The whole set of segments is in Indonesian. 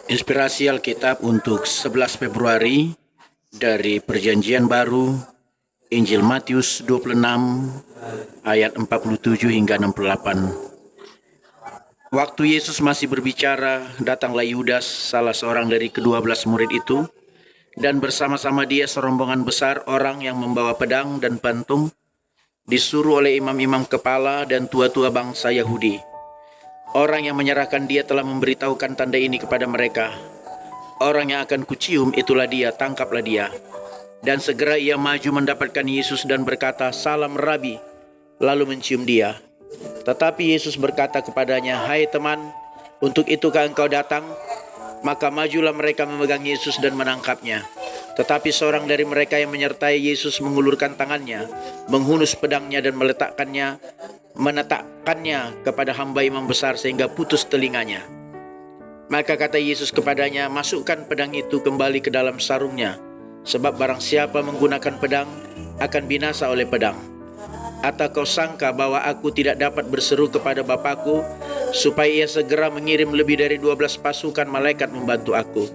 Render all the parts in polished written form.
Inspirasi Alkitab untuk 11 Februari dari Perjanjian Baru, Injil Matius 26 ayat 47 hingga 68. Waktu Yesus masih berbicara, datanglah Yudas, salah seorang dari ke-12 murid itu, dan bersama-sama dia serombongan besar orang yang membawa pedang dan pantung, disuruh oleh imam-imam kepala dan tua-tua bangsa Yahudi. Orang yang menyerahkan dia telah memberitahukan tanda ini kepada mereka. Orang yang akan kucium itulah dia, tangkaplah dia. Dan segera ia maju mendapatkan Yesus dan berkata, "Salam Rabi," lalu mencium dia. Tetapi Yesus berkata kepadanya, "Hai teman, untuk itukah engkau datang?" Maka majulah mereka memegang Yesus dan menangkapnya. Tetapi seorang dari mereka yang menyertai Yesus mengulurkan tangannya, menghunus pedangnya dan menetakkannya kepada hamba imam besar sehingga putus telinganya. Maka kata Yesus kepadanya, "Masukkan pedang itu kembali ke dalam sarungnya, sebab barang siapa menggunakan pedang akan binasa oleh pedang. Atau kau sangka bahwa aku tidak dapat berseru kepada Bapakku supaya ia segera mengirim lebih dari 12 pasukan malaikat membantu aku?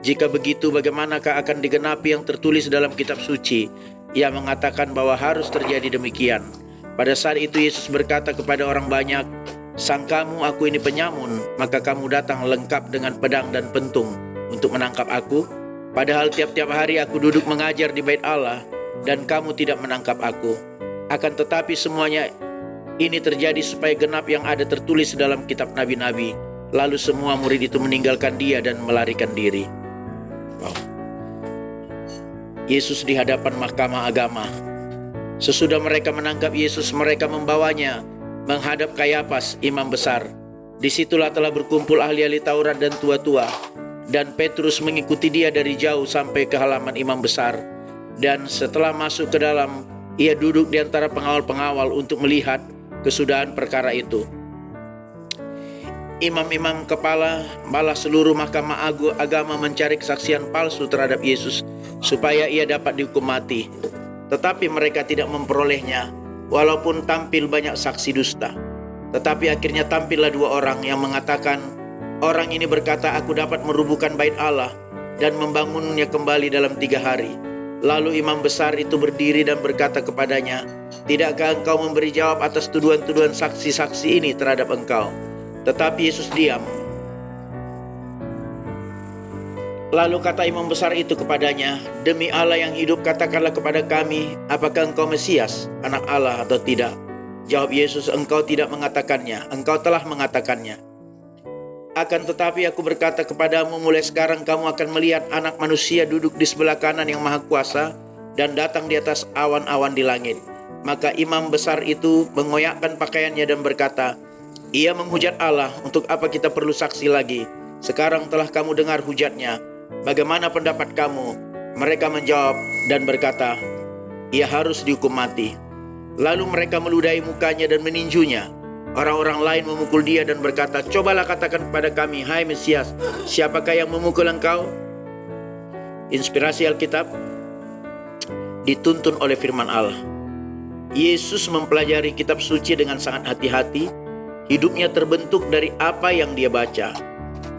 Jika begitu, bagaimanakah akan digenapi yang tertulis dalam kitab suci? Ia mengatakan bahwa harus terjadi demikian." Pada saat itu Yesus berkata kepada orang banyak, "Sangkamu aku ini penyamun, maka kamu datang lengkap dengan pedang dan pentung untuk menangkap aku? Padahal tiap-tiap hari aku duduk mengajar di bait Allah, dan kamu tidak menangkap aku. Akan tetapi semuanya ini terjadi supaya genap yang ada tertulis dalam kitab nabi-nabi." Lalu semua murid itu meninggalkan dia dan melarikan diri. Yesus di hadapan mahkamah agama. Sesudah mereka menangkap Yesus, mereka membawanya menghadap Kayafas, imam besar. Disitulah telah berkumpul ahli-ahli Taurat dan tua-tua. Dan Petrus mengikuti dia dari jauh sampai ke halaman imam besar. Dan setelah masuk ke dalam, ia duduk di antara pengawal-pengawal untuk melihat kesudahan perkara itu. Imam-imam kepala malah seluruh mahkamah agama mencari kesaksian palsu terhadap Yesus supaya ia dapat dihukum mati. Tetapi mereka tidak memperolehnya, walaupun tampil banyak saksi dusta. Tetapi akhirnya tampillah dua orang yang mengatakan, "Orang ini berkata, aku dapat merubuhkan bait Allah dan membangunnya kembali dalam 3 hari. Lalu imam besar itu berdiri dan berkata kepadanya, "Tidakkah engkau memberi jawab atas tuduhan-tuduhan saksi-saksi ini terhadap engkau?" Tetapi Yesus diam. Lalu kata imam besar itu kepadanya, "Demi Allah yang hidup, katakanlah kepada kami, apakah engkau Mesias, anak Allah atau tidak?" Jawab Yesus, "Engkau tidak mengatakannya, engkau telah mengatakannya. Akan tetapi aku berkata kepadamu, mulai sekarang kamu akan melihat Anak Manusia duduk di sebelah kanan yang Maha Kuasa dan datang di atas awan-awan di langit." Maka imam besar itu mengoyakkan pakaiannya dan berkata, "Ia menghujat Allah, untuk apa kita perlu saksi lagi? Sekarang telah kamu dengar hujatnya. Bagaimana pendapat kamu?" Mereka menjawab dan berkata, "Ia harus dihukum mati." Lalu mereka meludahi mukanya dan meninjunya. Orang-orang lain memukul dia dan berkata, "Cobalah katakan kepada kami, hai Mesias, siapakah yang memukul engkau?" Inspirasi Alkitab dituntun oleh firman Allah. Yesus mempelajari kitab suci dengan sangat hati-hati. Hidupnya terbentuk dari apa yang dia baca.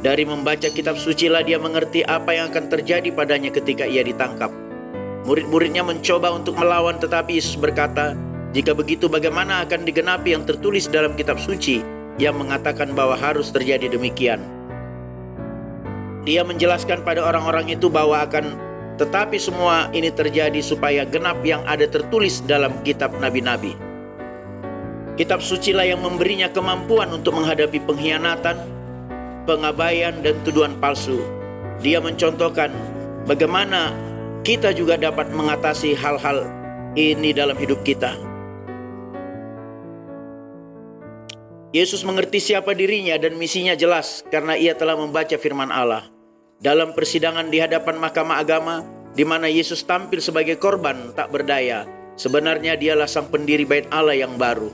Dari membaca kitab suci lah dia mengerti apa yang akan terjadi padanya ketika ia ditangkap. Murid-muridnya mencoba untuk melawan, tetapi Yesus berkata, "Jika begitu, bagaimana akan digenapi yang tertulis dalam kitab suci yang mengatakan bahwa harus terjadi demikian?" Dia menjelaskan pada orang-orang itu bahwa tetapi semua ini terjadi supaya genap yang ada tertulis dalam kitab nabi-nabi. Kitab suci lah yang memberinya kemampuan untuk menghadapi pengkhianatan, pengabaian, dan tuduhan palsu. Dia mencontohkan bagaimana kita juga dapat mengatasi hal-hal ini dalam hidup kita. Yesus mengerti siapa dirinya dan misinya jelas karena ia telah membaca firman Allah. Dalam persidangan di hadapan mahkamah agama, di mana Yesus tampil sebagai korban tak berdaya, sebenarnya dialah sang pendiri bait Allah yang baru.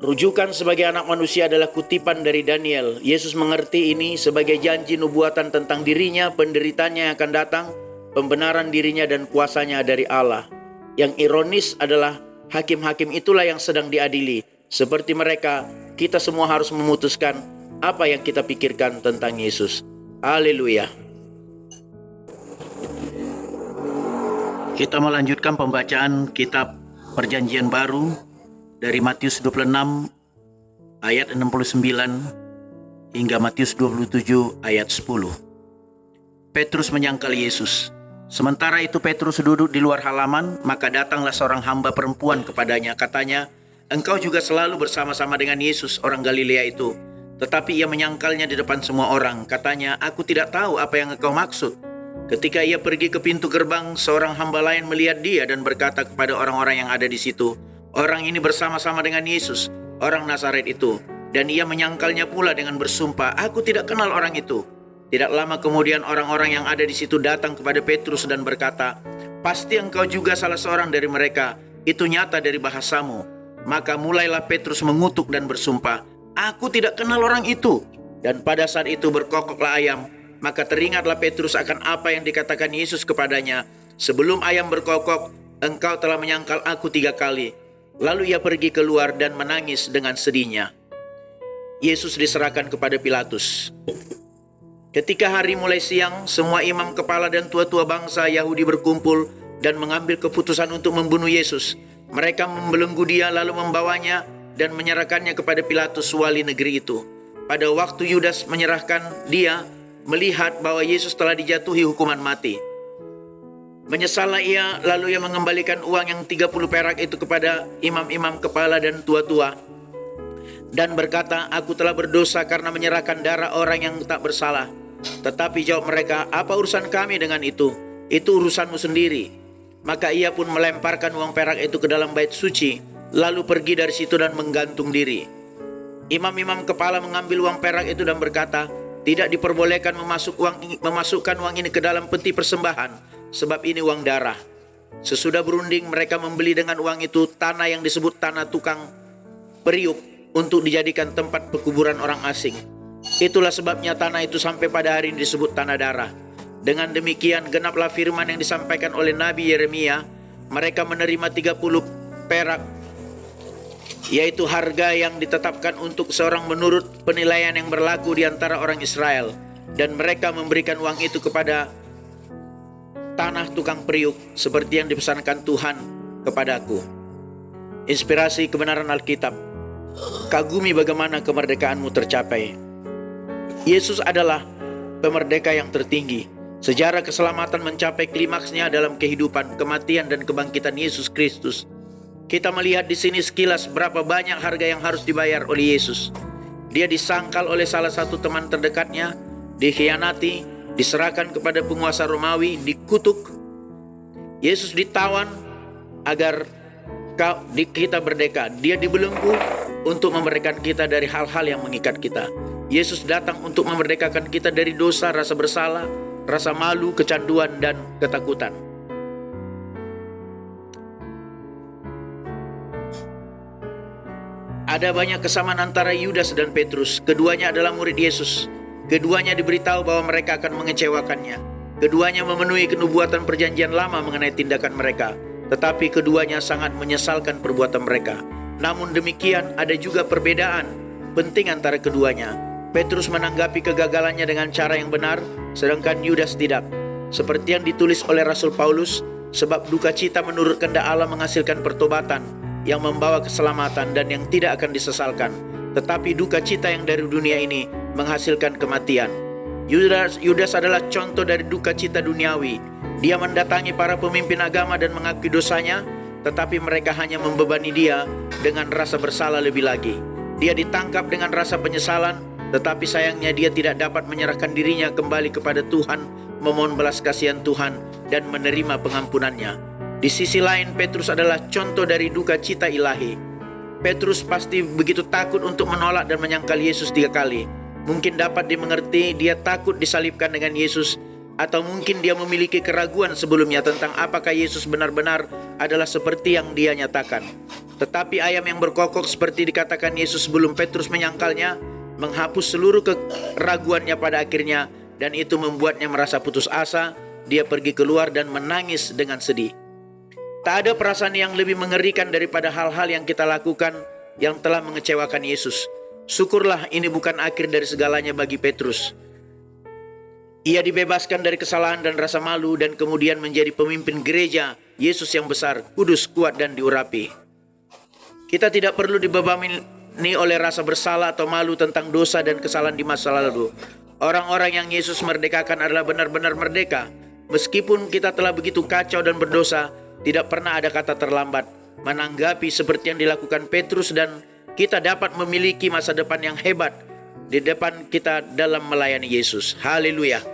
Rujukan sebagai anak manusia adalah kutipan dari Daniel. Yesus mengerti ini sebagai janji nubuatan tentang dirinya, penderitanya yang akan datang, pembenaran dirinya dan kuasanya dari Allah. Yang ironis adalah hakim-hakim itulah yang sedang diadili. Seperti mereka, kita semua harus memutuskan apa yang kita pikirkan tentang Yesus. Haleluya. Kita melanjutkan pembacaan kitab Perjanjian Baru dari Matius 26 ayat 69 hingga Matius 27 ayat 10. Petrus menyangkal Yesus. Sementara itu Petrus duduk di luar halaman, maka datanglah seorang hamba perempuan kepadanya. Katanya, "Engkau juga selalu bersama-sama dengan Yesus, orang Galilea itu." Tetapi ia menyangkalnya di depan semua orang. Katanya, "Aku tidak tahu apa yang engkau maksud." Ketika ia pergi ke pintu gerbang, seorang hamba lain melihat dia dan berkata kepada orang-orang yang ada di situ, "Orang ini bersama-sama dengan Yesus, orang Nazaret itu." Dan ia menyangkalnya pula dengan bersumpah, "Aku tidak kenal orang itu." Tidak lama kemudian orang-orang yang ada di situ datang kepada Petrus dan berkata, "Pasti engkau juga salah seorang dari mereka, itu nyata dari bahasamu." Maka mulailah Petrus mengutuk dan bersumpah, "Aku tidak kenal orang itu." Dan pada saat itu berkokoklah ayam. Maka teringatlah Petrus akan apa yang dikatakan Yesus kepadanya, "Sebelum ayam berkokok, engkau telah menyangkal aku 3 kali." Lalu ia pergi keluar dan menangis dengan sedihnya. Yesus diserahkan kepada Pilatus. Ketika hari mulai siang, semua imam kepala dan tua-tua bangsa Yahudi berkumpul dan mengambil keputusan untuk membunuh Yesus. Mereka membelenggu dia lalu membawanya dan menyerahkannya kepada Pilatus, wali negeri itu. Pada waktu Yudas menyerahkan dia, melihat bahwa Yesus telah dijatuhi hukuman mati. Menyesallah ia, lalu ia mengembalikan uang yang 30 perak itu kepada imam-imam kepala dan tua-tua dan berkata, "Aku telah berdosa karena menyerahkan darah orang yang tak bersalah." Tetapi jawab mereka, "Apa urusan kami dengan itu? Itu urusanmu sendiri." Maka ia pun melemparkan uang perak itu ke dalam bait suci, lalu pergi dari situ dan menggantung diri. Imam-imam kepala mengambil uang perak itu dan berkata, "Tidak diperbolehkan memasukkan uang ini ke dalam peti persembahan, sebab ini uang darah." Sesudah berunding, mereka membeli dengan uang itu tanah yang disebut tanah tukang periuk untuk dijadikan tempat pekuburan orang asing. Itulah sebabnya tanah itu sampai pada hari ini disebut tanah darah. Dengan demikian genaplah firman yang disampaikan oleh Nabi Yeremia, "Mereka menerima 30 perak, yaitu harga yang ditetapkan untuk seorang menurut penilaian yang berlaku di antara orang Israel. Dan mereka memberikan uang itu kepada tanah tukang periuk, seperti yang dipesankan Tuhan kepadaku." Inspirasi kebenaran Alkitab. Kagumi bagaimana kemerdekaanmu tercapai. Yesus adalah pemerdeka yang tertinggi. Sejarah keselamatan mencapai klimaksnya dalam kehidupan, kematian, dan kebangkitan Yesus Kristus. Kita melihat di sini sekilas berapa banyak harga yang harus dibayar oleh Yesus. Dia disangkal oleh salah satu teman terdekatnya, dikhianati, diserahkan kepada penguasa Romawi, dikutuk. Yesus ditawan agar kita merdeka. Dia dibelenggu untuk memerdekakan kita dari hal-hal yang mengikat kita. Yesus datang untuk memerdekakan kita dari dosa, rasa bersalah, rasa malu, kecanduan, dan ketakutan. Ada banyak kesamaan antara Yudas dan Petrus. Keduanya adalah murid Yesus. Keduanya diberitahu bahwa mereka akan mengecewakannya. Keduanya memenuhi kenubuatan perjanjian lama mengenai tindakan mereka. Tetapi keduanya sangat menyesalkan perbuatan mereka. Namun demikian ada juga perbedaan penting antara keduanya. Petrus menanggapi kegagalannya dengan cara yang benar, sedangkan Yudas tidak. Seperti yang ditulis oleh Rasul Paulus, "Sebab duka cita menurut kehendak Allah menghasilkan pertobatan yang membawa keselamatan dan yang tidak akan disesalkan. Tetapi duka cita yang dari dunia ini menghasilkan kematian." Yudas adalah contoh dari duka cita duniawi. Dia mendatangi para pemimpin agama dan mengakui dosanya, tetapi mereka hanya membebani dia dengan rasa bersalah lebih lagi. Dia ditangkap dengan rasa penyesalan, tetapi sayangnya dia tidak dapat menyerahkan dirinya kembali kepada Tuhan, memohon belas kasihan Tuhan, dan menerima pengampunannya. Di sisi lain, Petrus adalah contoh dari duka cita ilahi. Petrus pasti begitu takut untuk menolak dan menyangkal Yesus 3 kali. Mungkin dapat dimengerti dia takut disalibkan dengan Yesus, atau mungkin dia memiliki keraguan sebelumnya tentang apakah Yesus benar-benar adalah seperti yang dia nyatakan. Tetapi ayam yang berkokok seperti dikatakan Yesus sebelum Petrus menyangkalnya, menghapus seluruh keraguannya pada akhirnya, dan itu membuatnya merasa putus asa. Dia pergi keluar dan menangis dengan sedih. Tak ada perasaan yang lebih mengerikan daripada hal-hal yang kita lakukan yang telah mengecewakan Yesus. Syukurlah ini bukan akhir dari segalanya bagi Petrus. Ia dibebaskan dari kesalahan dan rasa malu dan kemudian menjadi pemimpin gereja Yesus yang besar, kudus, kuat, dan diurapi. Kita tidak perlu dibebani oleh rasa bersalah atau malu tentang dosa dan kesalahan di masa lalu. Orang-orang yang Yesus merdekakan adalah benar-benar merdeka. Meskipun kita telah begitu kacau dan berdosa, tidak pernah ada kata terlambat menanggapi seperti yang dilakukan Petrus, dan kita dapat memiliki masa depan yang hebat di depan kita dalam melayani Yesus. Haleluya.